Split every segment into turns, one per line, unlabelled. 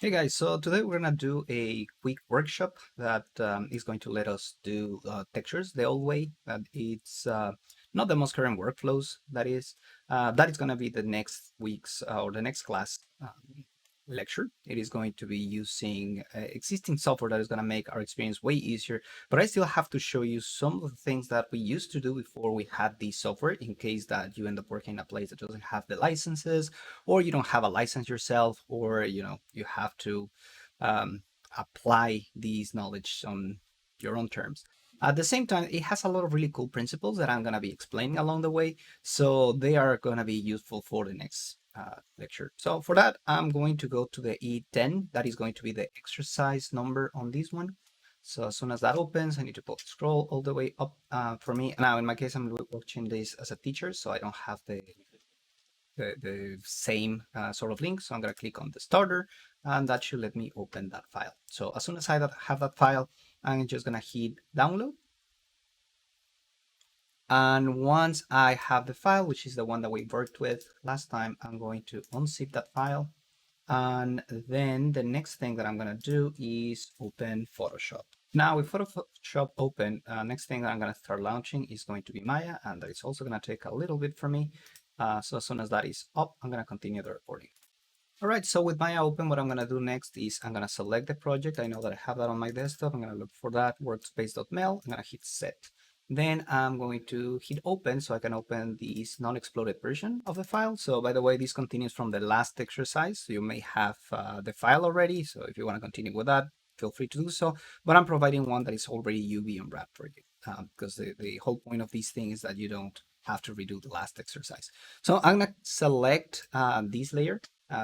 Hey guys, so today we're gonna do a quick workshop that is going to let us do textures the old way. That it's not the most current workflows. That is gonna be the next week's or the next class lecture. It is going to be using existing software that is gonna make our experience way easier. But I still have to show you some of the things that we used to do before we had this software, in case that you end up working in a place that doesn't have the licenses, or you don't have a license yourself, or you have to um, apply these knowledge on your own terms. At the same time, it has a lot of really cool principles that I'm going to be explaining along the way, so they are going to be useful for the next lecture. So for that, I'm going to go to the E10. That is going to be the exercise number on this one. So as soon as that opens, I need to scroll all the way up for me. Now, in my case, I'm watching this as a teacher, so I don't have the same sort of link. So I'm going to click on the starter, and that should let me open that file. So as soon as I have that file, I'm just going to hit download. And once I have the file, which is the one that we worked with last time, I'm going to unzip that file. And then the next thing that I'm going to do is open Photoshop. Now with Photoshop open, next thing that I'm going to start launching is going to be Maya, and that is also going to take a little bit for me. So as soon as that is up, I'm going to continue the recording. All right, so with Maya open, what I'm going to do next is I'm going to select the project. I know that I have that on my desktop. I'm going to look for that workspace.mel. I'm going to hit set. Then I'm going to hit open so I can open this non-exploded version of the file. So by the way, this continues from the last exercise. So you may have the file already. So if you want to continue with that, feel free to do so. But I'm providing one that is already UV unwrapped for you, because the whole point of these things is that you don't have to redo the last exercise. So I'm going to select this layer,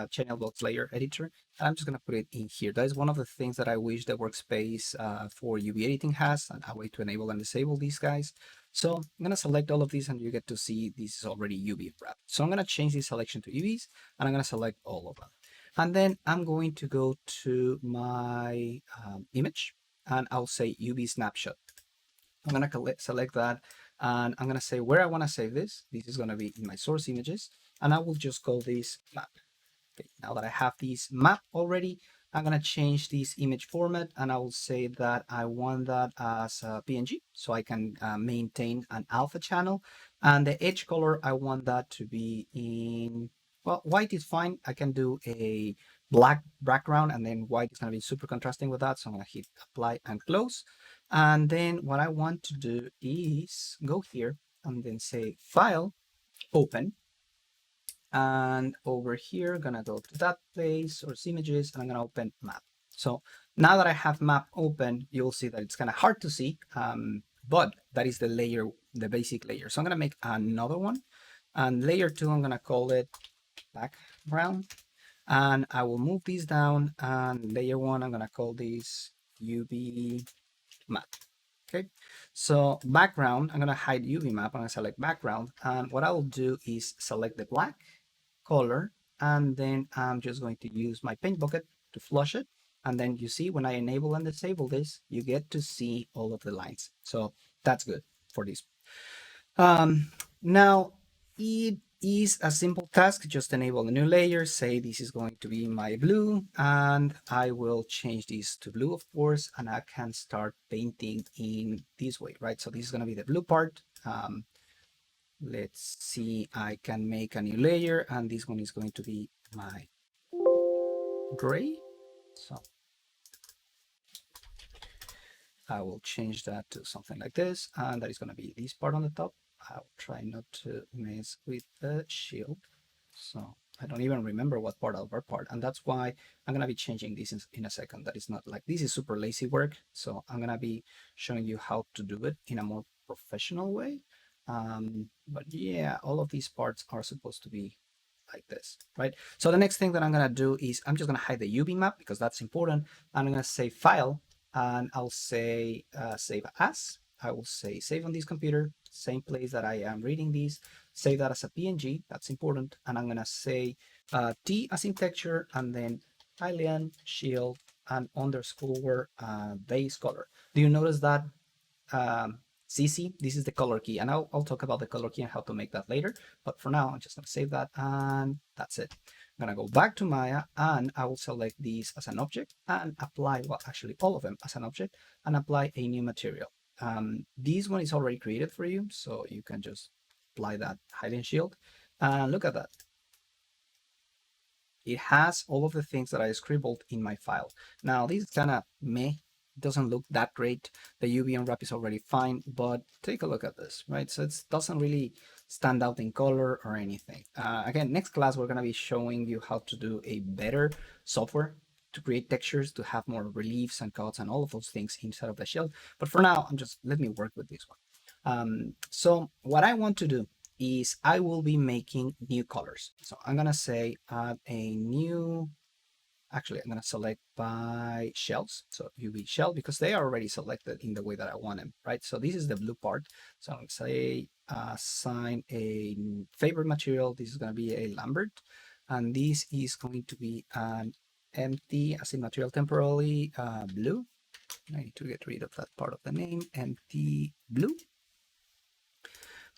channel blocks layer editor. And I'm just going to put it in here. That is one of the things that I wish the workspace for UV editing has, and a way to enable and disable these guys. So I'm going to select all of these, and you get to see this is already UV wrapped. So I'm going to change this selection to UVs, and I'm going to select all of them. And then I'm going to go to my image, and I'll say UV snapshot. I'm going to select that, and I'm going to say where I want to save this. This is going to be in my source images, and I will just call this map. Okay, now that I have this map already, I'm going to change this image format, and I will say that I want that as a PNG so I can maintain an alpha channel. And the edge color, I want that to be in, well, white is fine. I can do a black background, and then white is going to be super contrasting with that. So I'm going to hit apply and close. And then what I want to do is go here and then say file, open. And over here, gonna go to that place, source images, and I'm gonna open map. So now that I have map open, you'll see that it's kind of hard to see, but that is the layer, the basic layer. So I'm gonna make another one, and layer 2, I'm gonna call it background, and I will move these down, and layer 1, I'm gonna call this UV map. Okay, so background, I'm gonna hide UV map, I'm gonna select background, and what I will do is select the black color, and then I'm just going to use my paint bucket to flush it. And then you see when I enable and disable this, you get to see all of the lines. So that's good for this. Now it is a simple task. Just enable a new layer, say this is going to be my blue, and I will change this to blue, of course, and I can start painting in this way, right? So this is going to be the blue part. Let's see, I can make a new layer, and this one is going to be my gray. So I will change that to something like this, and that is going to be this part on the top. I'll try not to mess with the shield. So I don't even remember what part of our part, and that's why I'm going to be changing this in a second. That is not like, this is super lazy work, so I'm going to be showing you how to do it in a more professional way. But yeah, all of these parts are supposed to be like this, right? So the next thing that I'm going to do is I'm just going to hide the UV map because that's important. I'm going to say file, and I'll say save as. I will say save on this computer, same place that I am reading these, save that as a PNG, that's important. And I'm going to say T as in texture, and then Hylian, shield, and underscore base color. Do you notice that CC, this is the color key, and I'll talk about the color key and how to make that later. But for now, I'm just going to save that, and that's it. I'm gonna go back to Maya and I will select these as an object and apply, well, actually all of them as an object and apply a new material. This one is already created for you, so you can just apply that Hylian shield. And look at that. It has all of the things that I scribbled in my file. Now, this is kind of meh. It doesn't look that great. The UV unwrap is already fine, but take a look at this, right? So it doesn't really stand out in color or anything. Again, next class, we're going to be showing you how to do a better software to create textures, to have more reliefs and cuts and all of those things inside of the shell. But for now, let me work with this one. So what I want to do is I will be making new colors. So I'm gonna say add a new, actually I'm gonna select by shells. So UV shell, because they are already selected in the way that I want them, right? So this is the blue part. So I'm gonna say assign a favorite material. This is gonna be a Lambert. And this is going to be an empty as in material temporarily blue. I need to get rid of that part of the name, empty blue.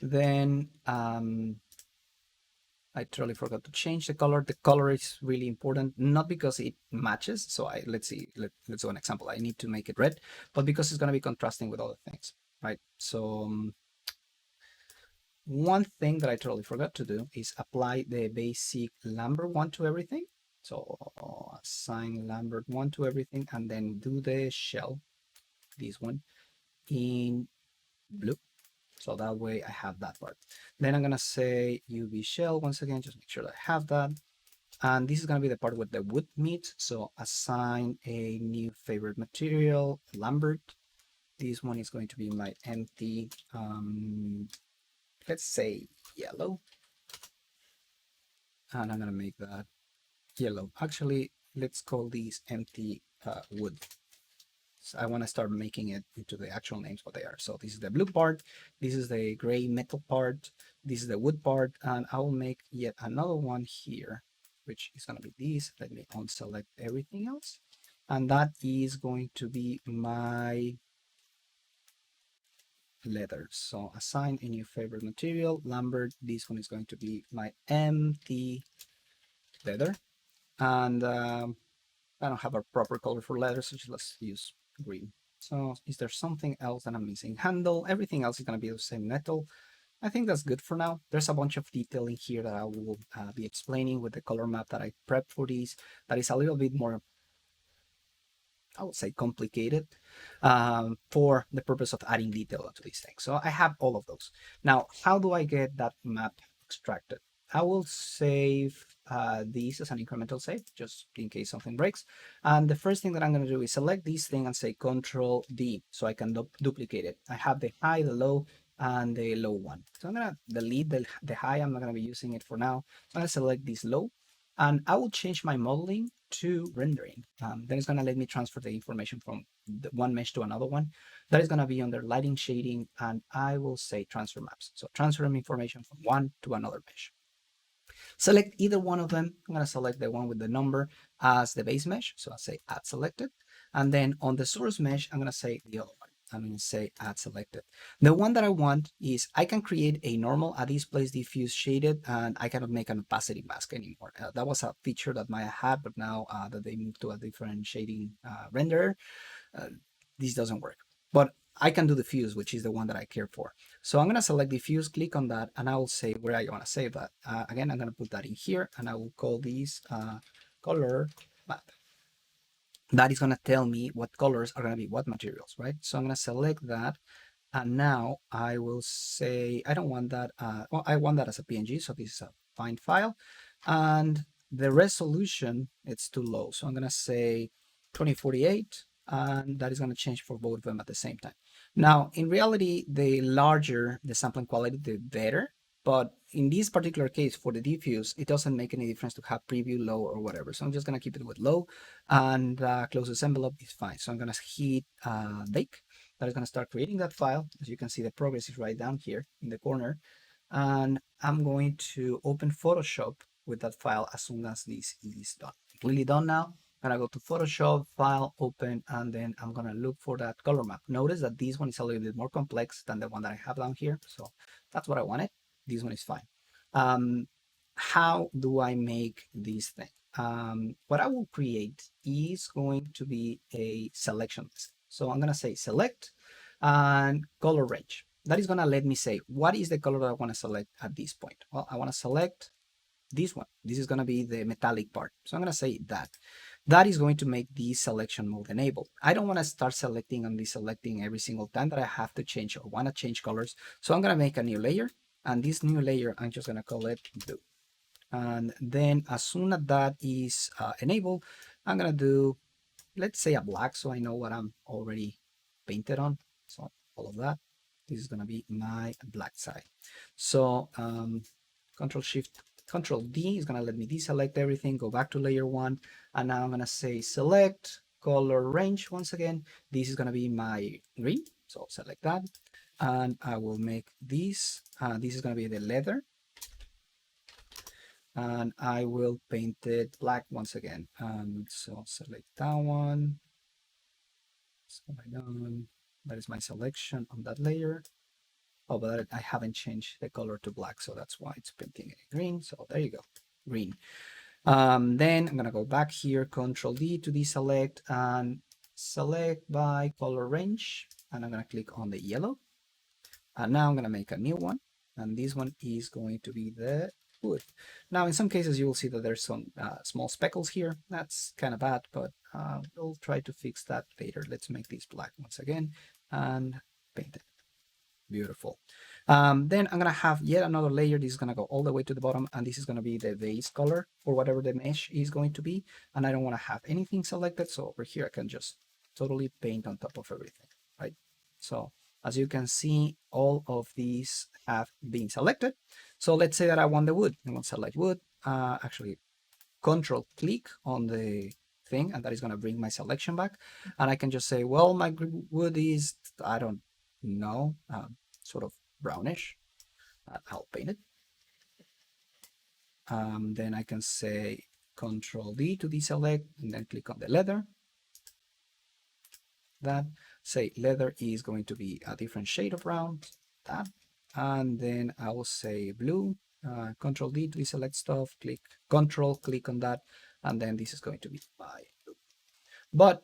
Then I totally forgot to change the color. The color is really important, not because it matches. So let's see, let's do an example. I need to make it red, but because it's going to be contrasting with other things, right? So one thing that I totally forgot to do is apply the basic Lambert one to everything. So assign Lambert one to everything and then do the shell, this one, in blue. So that way I have that part. Then I'm gonna say UV shell once again, just make sure that I have that. And this is gonna be the part where the wood meets. So assign a new favorite material, Lambert. This one is going to be my empty, let's say yellow. And I'm gonna make that yellow. Actually, let's call these empty wood. So I want to start making it into the actual names what they are. So this is the blue part, this is the gray metal part, this is the wood part, and I will make yet another one here, which is going to be this. Let me unselect everything else. And that is going to be my leather. So assign a new favorite material, Lambert. This one is going to be my empty leather. And I don't have a proper color for letters, so let's use green. So is there something else that I'm missing? Handle, everything else is going to be the same metal. I think that's good for now. There's a bunch of detail in here that I will be explaining with the color map that I prepped for these. That is a little bit more, I would say, complicated for the purpose of adding detail to these things. So I have all of those. Now, how do I get that map extracted? I will save these as an incremental save, just in case something breaks. And the first thing that I'm going to do is select this thing and say Control D, so I can duplicate it. I have the high, the low, and the low one. So I'm going to delete the high. I'm not going to be using it for now. So I'm going to select this low. And I will change my modeling to rendering. Then it's going to let me transfer the information from one mesh to another one. That is going to be under lighting, shading, and I will say transfer maps. So transfer information from one to another mesh. Select either one of them. I'm going to select the one with the number as the base mesh. So I'll say add selected. And then on the source mesh, I'm going to say the other one. I'm going to say add selected. The one that I want is I can create a normal at this place diffuse shaded, and I cannot make an opacity mask anymore. That was a feature that Maya had, but now that they moved to a different shading renderer, this doesn't work. But I can do diffuse, which is the one that I care for. So I'm going to select diffuse, click on that, and I will say where I want to save that. Again, I'm going to put that in here, and I will call this color map. That is going to tell me what colors are going to be what materials, right? So I'm going to select that, and now I will say I don't want that. Well, I want that as a PNG, so this is a fine file, and the resolution, it's too low. So I'm going to say 2048, and that is going to change for both of them at the same time. Now, in reality, the larger the sampling quality, the better. But in this particular case, for the diffuse, it doesn't make any difference to have preview low or whatever. So I'm just going to keep it with low, and closest envelope is fine. So I'm going to hit bake. That is going to start creating that file. As you can see, the progress is right down here in the corner. And I'm going to open Photoshop with that file as soon as this is done. Completely done now. I'm going to go to Photoshop, File, Open, and then I'm going to look for that color map. Notice that this one is a little bit more complex than the one that I have down here. So that's what I wanted. This one is fine. how do I make this thing? What I will create is going to be a selection list. So I'm going to say select and color range. That is going to let me say, what is the color that I want to select at this point? Well, I want to select this one. This is going to be the metallic part. So I'm going to say that. That is going to make this selection mode enabled. I don't want to start selecting and deselecting every single time that I have to change or want to change colors. So I'm going to make a new layer. And this new layer, I'm just going to call it blue. And then as soon as that is enabled, I'm going to do, let's say a black, so I know what I'm already painted on. So all of that, this is going to be my black side. So Control Shift, Control D is going to let me deselect everything, go back to layer one. And now I'm going to say select color range once again. This is going to be my green. So select that. And I will make this, this is going to be the leather. And I will paint it black once again. So select that one. Select done. That is my selection on that layer. Oh, but I haven't changed the color to black, so that's why it's painting it green. So there you go, green. Then I'm gonna go back here, Control D to deselect and select by color range, and I'm gonna click on the yellow. And now I'm gonna make a new one, and this one is going to be the wood. Now, in some cases, you will see that there's some small speckles here. That's kind of bad, but we'll try to fix that later. Let's make this black once again and paint it. Beautiful. Then I'm gonna have yet another layer. This is gonna go all the way to the bottom, and this is gonna be the base color for whatever the mesh is going to be. And I don't want to have anything selected, so over here I can just totally paint on top of everything, right? So as you can see, all of these have been selected. So let's say that I want the wood. I'm gonna select wood. Actually, Control click on the thing, and that is gonna bring my selection back. And I can just say, well, my wood is, I don't know, sort of brownish. I'll paint it. Then I can say Control D to deselect, and then click on the leather. That, say leather is going to be a different shade of brown. That, and then I will say blue. Control D to deselect stuff. Click Control, click on that, and then this is going to be my blue. But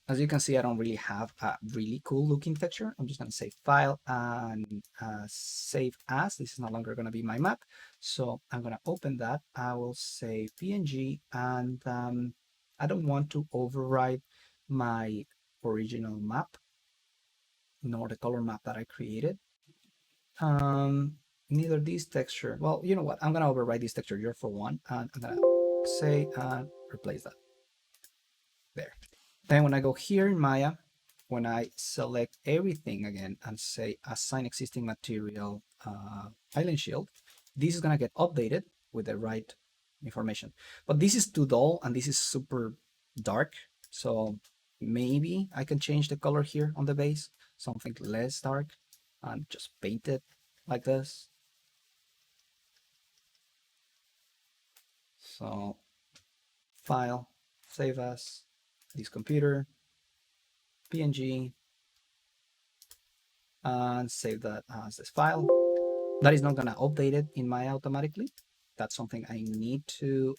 as you can see, I don't really have a really cool looking texture. I'm just going to say File and Save As. This is no longer going to be my map. So I'm going to open that. I will say PNG, and I don't want to override my original map, nor the color map that I created. Neither this texture. Well, you know what? I'm going to override this texture just for one. And I'm going to say replace that. There. Then when I go here in Maya, when I select everything again and say assign existing material Hylian shield, this is gonna get updated with the right information. But this is too dull and this is super dark. So maybe I can change the color here on the base, something less dark, and just paint it like this. So File, Save As, this computer, PNG, and save that as this file. That is not going to update it in Maya automatically. That's something I need to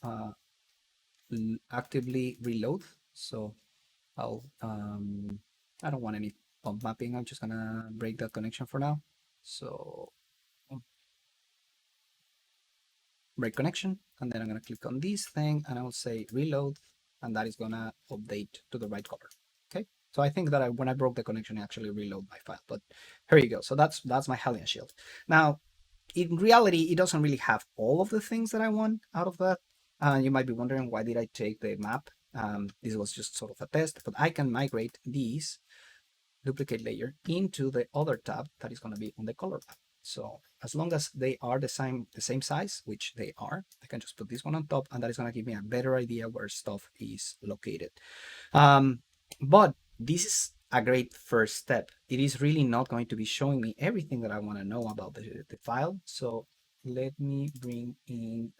actively reload. So I'll, I don't want any bump mapping. I'm just going to break that connection for now. So break connection, and then I'm going to click on this thing and I will say reload, and that is going to update to the right color. Okay. So I think that when I broke the connection, I actually reload my file, but here you go. So that's my Hylian shield. Now, in reality, it doesn't really have all of the things that I want out of that. You might be wondering, why did I take the map? This was just sort of a test, but I can migrate these duplicate layer into the other tab that is going to be on the color map. So as long as they are the same size, which they are, I can just put this one on top, and that is going to give me a better idea where stuff is located. But this is a great first step. It is really not going to be showing me everything that I want to know about the file. So let me bring in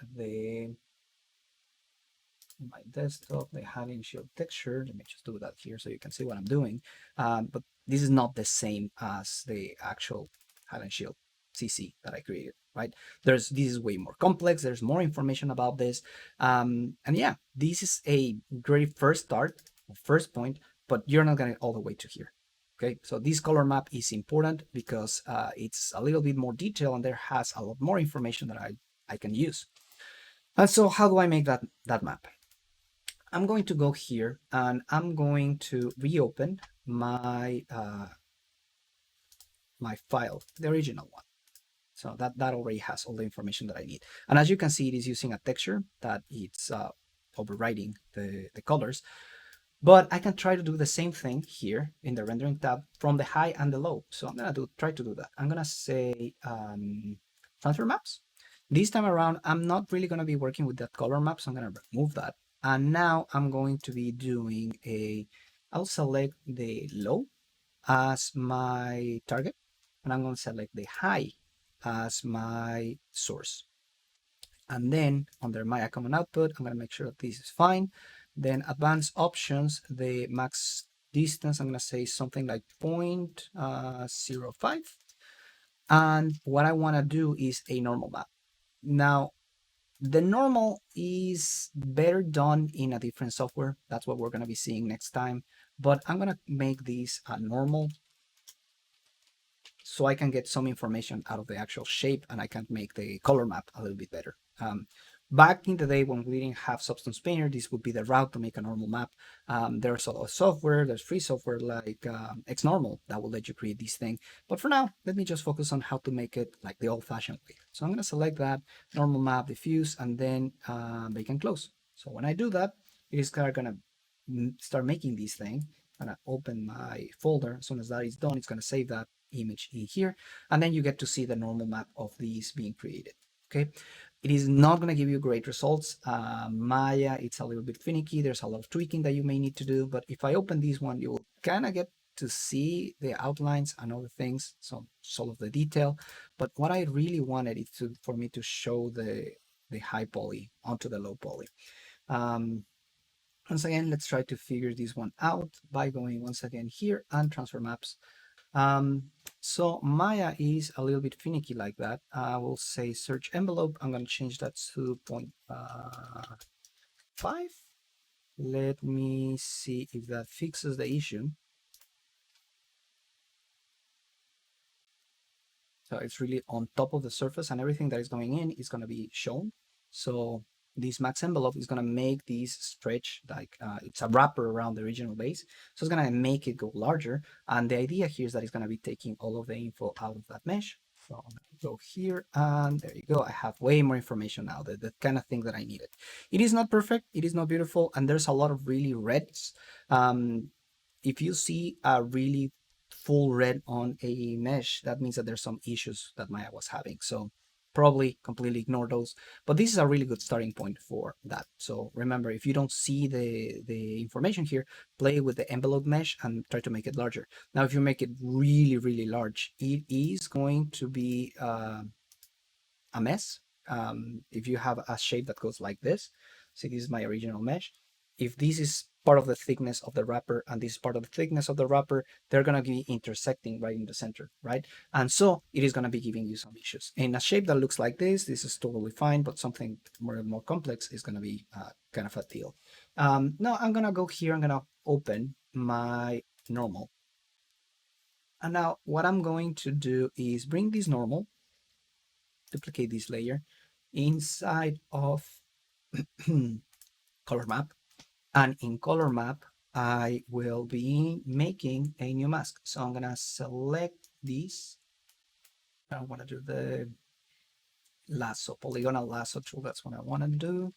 my desktop, the Hylian shield texture. Let me just do that here so you can see what I'm doing. But this is not the same as the actual Hylian shield CC that I created. right? This is way more complex. There's more information about this. And yeah, this is a great first start, first point, but you're not going to all the way to here. Okay, so this color map is important because it's a little bit more detailed and there has a lot more information that I can use. And so how do I make that map? I'm going to go here and I'm going to reopen my file, the original one. So that already has all the information that I need. And as you can see, it is using a texture that it's overriding the colors. But I can try to do the same thing here in the rendering tab from the high and the low. So I'm gonna try to do that. I'm gonna say transfer maps. This time around, I'm not really gonna be working with that color map, so I'm gonna remove that. And now I'm going to be doing I'll select the low as my target, and I'm gonna select the high as my source. And then under my common output, I'm going to make sure that this is fine. Then advanced options, the max distance, I'm going to say something like 0.05. And what I want to do is a normal map. Now, the normal is better done in a different software. That's what we're going to be seeing next time. But I'm going to make this a normal so I can get some information out of the actual shape and I can make the color map a little bit better. Back in the day when we didn't have Substance Painter, this would be the route to make a normal map. There's a lot of software, there's free software like XNormal that will let you create these things. But for now, let me just focus on how to make it like the old-fashioned way. So I'm going to select that, normal map, diffuse, and then make and close. So when I do that, it is going to start making these things. I'm going to open my folder. As soon as that is done, it's going to save that image in here, and then you get to see the normal map of these being created. Okay, it is not going to give you great results. Maya, it's a little bit finicky. There's a lot of tweaking that you may need to do, but if I open this one, you will kind of get to see the outlines and other things, so some of the detail. But what I really wanted is for me to show the high poly onto the low poly. Once again, let's try to figure this one out by going once again here and transfer maps. So Maya is a little bit finicky like that. I will say search envelope. I'm going to change that to 0.5. Let me see if that fixes the issue. So it's really on top of the surface and everything that is going in is going to be shown. So this max envelope is going to make these stretch like it's a wrapper around the original base. So it's going to make it go larger. And the idea here is that it's going to be taking all of the info out of that mesh. So I'm going to go here and there you go. I have way more information now, the kind of thing that I needed. It is not perfect. It is not beautiful. And there's a lot of really reds. If you see a really full red on a mesh, that means that there's some issues that Maya was having. So probably completely ignore those. But this is a really good starting point for that. So remember, if you don't see the information here, play with the envelope mesh and try to make it larger. Now, if you make it really, really large, it is going to be a mess. If you have a shape that goes like this, see, this is my original mesh. If this is part of the thickness of the wrapper and this is part of the thickness of the wrapper, they're going to be intersecting right in the center, right? And so it is going to be giving you some issues. In a shape that looks like this is totally fine, but something more complex is going to be kind of a deal. Now I'm going to go here, I'm going to open my normal. And now what I'm going to do is bring this normal, duplicate this layer inside of color map. And in color map, I will be making a new mask. So I'm gonna select this. I wanna do the lasso, polygonal lasso tool. That's what I wanna do.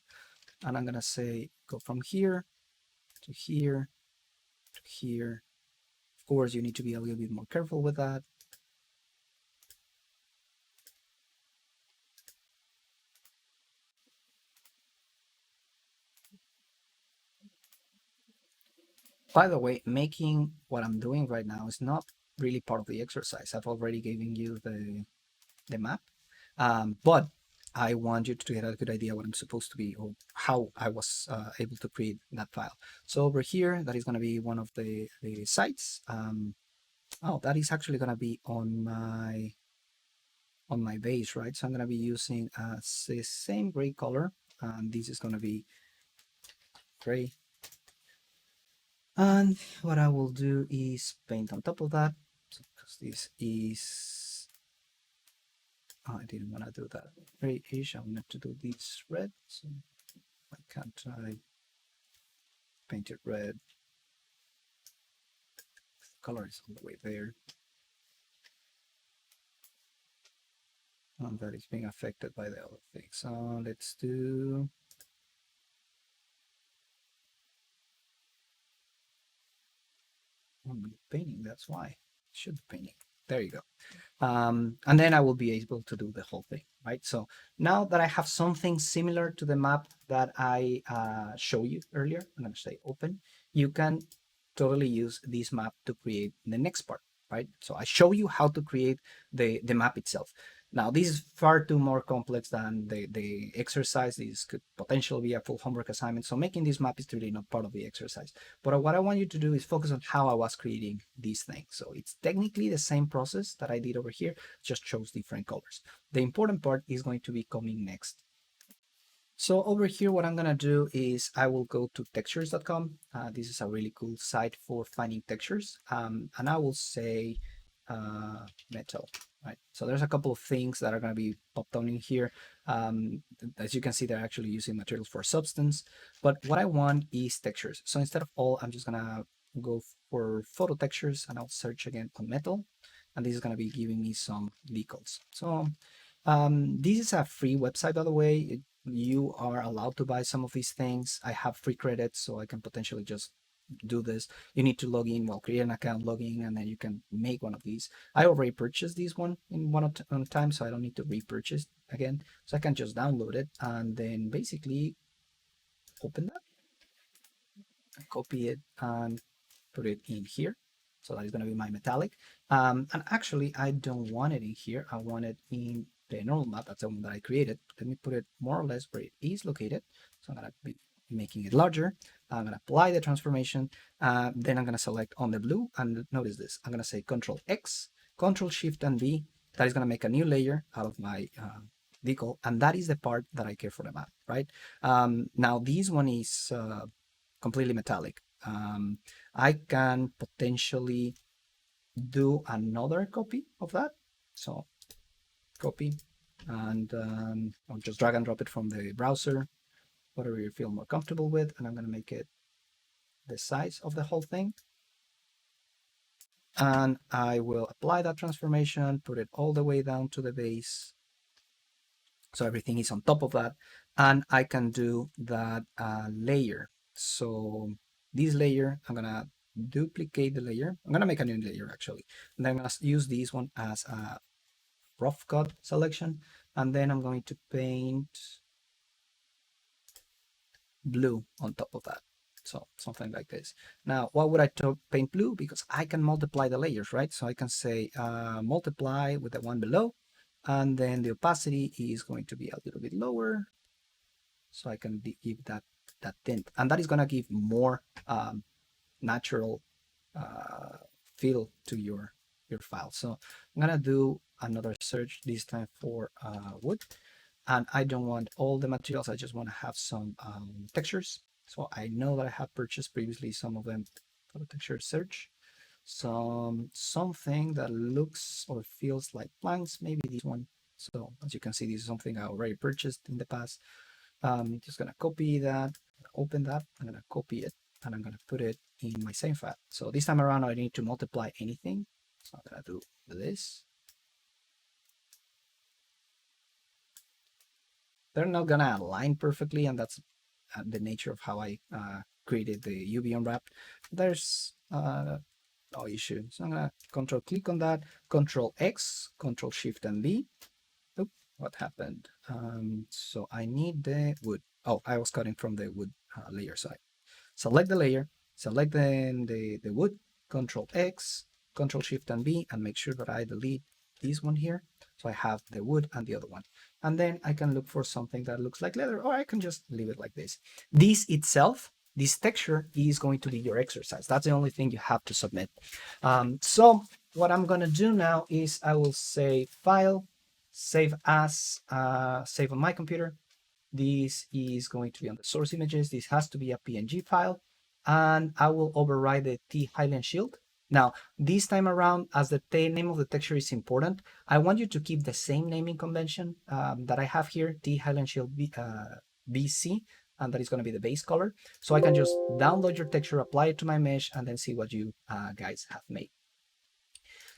And I'm gonna say, go from here to here to here. Of course, you need to be a little bit more careful with that. By the way, making what I'm doing right now is not really part of the exercise. I've already given you the map, but I want you to get a good idea what I'm supposed to be or how I was able to create that file. So over here, that is going to be one of the sites. Oh, that is actually going to be on my on my base, right? So I'm gonna be using the same gray color, and this is gonna be gray. And what I will do is paint on top of that, because this is, oh, I didn't want to do that grayish. I wanted to do this red, so why can't I paint it red? The color is all the way there, and that is being affected by the other thing. So let's do, I'm painting, that's why. Should be painting. There you go. And then I will be able to do the whole thing, right? So now that I have something similar to the map that I showed you earlier, I'm going to say open. You can totally use this map to create the next part, right? So I show you how to create the map itself. Now, this is far too more complex than the exercise. This could potentially be a full homework assignment. So making this map is really not part of the exercise. But what I want you to do is focus on how I was creating these things. So it's technically the same process that I did over here, just shows different colors. The important part is going to be coming next. So over here, what I'm gonna do is I will go to textures.com. This is a really cool site for finding textures. And I will say metal, right? So there's a couple of things that are gonna be popped on in here. As you can see, they're actually using materials for substance, but what I want is textures. So instead of all, I'm just gonna go for photo textures and I'll search again on metal. And this is gonna be giving me some decals. So this is a free website, by the way. You are allowed to buy some of these things. I have free credits, so I can potentially just do this. You need to log in, well, create an account, log in, and then you can make one of these. I already purchased this one in one at a time, so I don't need to repurchase again. So I can just download it and then basically open that, copy it, and put it in here. So that is going to be my metallic. And actually, I don't want it in here. I want it in the normal map. That's the one that I created. Let me put it more or less where it is located. So I'm going to be making it larger. I'm going to apply the transformation. Then I'm going to select on the blue. And notice this. I'm going to say Control X, Control Shift and V. That is going to make a new layer out of my decal. And that is the part that I care for the map, right? Now, this one is completely metallic. I can potentially do another copy of that. So copy, and I'll just drag and drop it from the browser, whatever you feel more comfortable with. And I'm going to make it the size of the whole thing. And I will apply that transformation, put it all the way down to the base. So everything is on top of that. And I can do that layer. So this layer, I'm going to duplicate the layer. I'm going to make a new layer actually. And then I'm going to use this one as a rough cut selection. And then I'm going to paint blue on top of that. So something like this. Now, why would I paint blue? Because I can multiply the layers, right? So I can say multiply with the one below. And then the opacity is going to be a little bit lower. So I can give that tint. And that is going to give more natural feel to your file. So I'm going to do another search, this time for wood. And I don't want all the materials. I just want to have some textures. So I know that I have purchased previously some of them for the texture search. Something that looks or feels like planks, maybe this one. So as you can see, this is something I already purchased in the past. Just gonna copy that, open that, I'm gonna copy it, and I'm gonna put it in my same file. So this time around, I don't need to multiply anything. So I'm gonna do this. They're not gonna align perfectly, and that's the nature of how I created the UV unwrap. There's no issue. So I'm gonna control click on that, Control X, Control Shift and V. Oop, what happened? So I need the wood. Oh, I was cutting from the wood layer side. Select the layer, select the wood, Control X, Control Shift and V, and make sure that I delete this one here. So I have the wood and the other one. And then I can look for something that looks like leather, or I can just leave it like this. This itself, this texture is going to be your exercise. That's the only thing you have to submit. So what I'm going to do now is I will say File, save as, save on my computer. This is going to be on the source images. This has to be a PNG file, and I will override the T Hylian shield. Now, this time around, as the name of the texture is important, I want you to keep the same naming convention that I have here, T Hylian shield BC, and that is going to be the base color. So I can just download your texture, apply it to my mesh, and then see what you guys have made.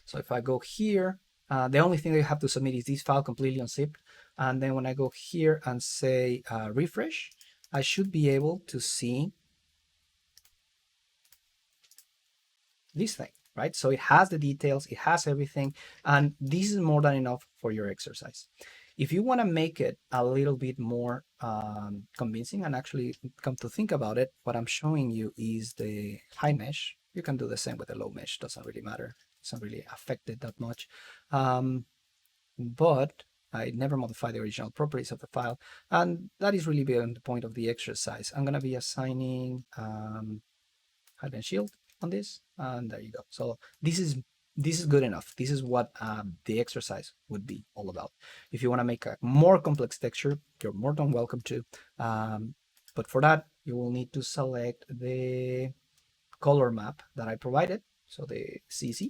So if I go here, the only thing that you have to submit is this file completely unzipped. And then when I go here and say refresh, I should be able to see this thing, right? So it has the details, it has everything, and this is more than enough for your exercise. If you want to make it a little bit more convincing and actually come to think about it, what I'm showing you is the high mesh. You can do the same with the low mesh, doesn't really matter. It's not really affected that much. But I never modify the original properties of the file. And that is really beyond the point of the exercise. I'm going to be assigning Hylian shield on this, and there you go. So this is good enough. This is what the exercise would be all about. If you want to make a more complex texture, you're more than welcome to. But for that, you will need to select the color map that I provided, so the CC,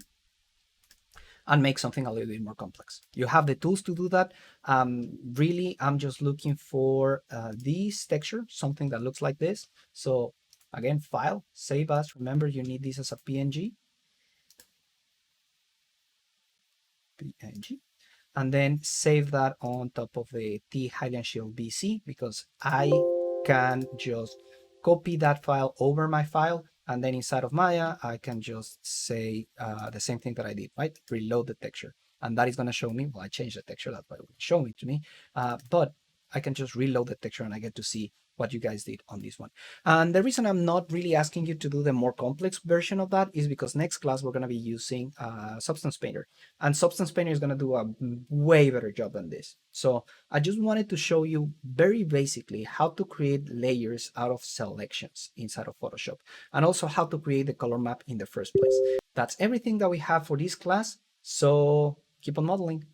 and make something a little bit more complex. You have the tools to do that. Really, I'm just looking for this texture, something that looks like this. So again, file, save as. Remember, you need this as a PNG. And then save that on top of the T Hylian shield BC, because I can just copy that file over my file, and then inside of Maya, I can just say the same thing that I did, right? Reload the texture. And that is going to show me, well, I changed the texture, that's why it will show me to me. But I can just reload the texture and I get to see what you guys did on this one. And the reason I'm not really asking you to do the more complex version of that is because next class we're going to be using Substance Painter. And Substance Painter is going to do a way better job than this. So I just wanted to show you very basically how to create layers out of selections inside of Photoshop, and also how to create the color map in the first place. That's everything that we have for this class. So keep on modeling.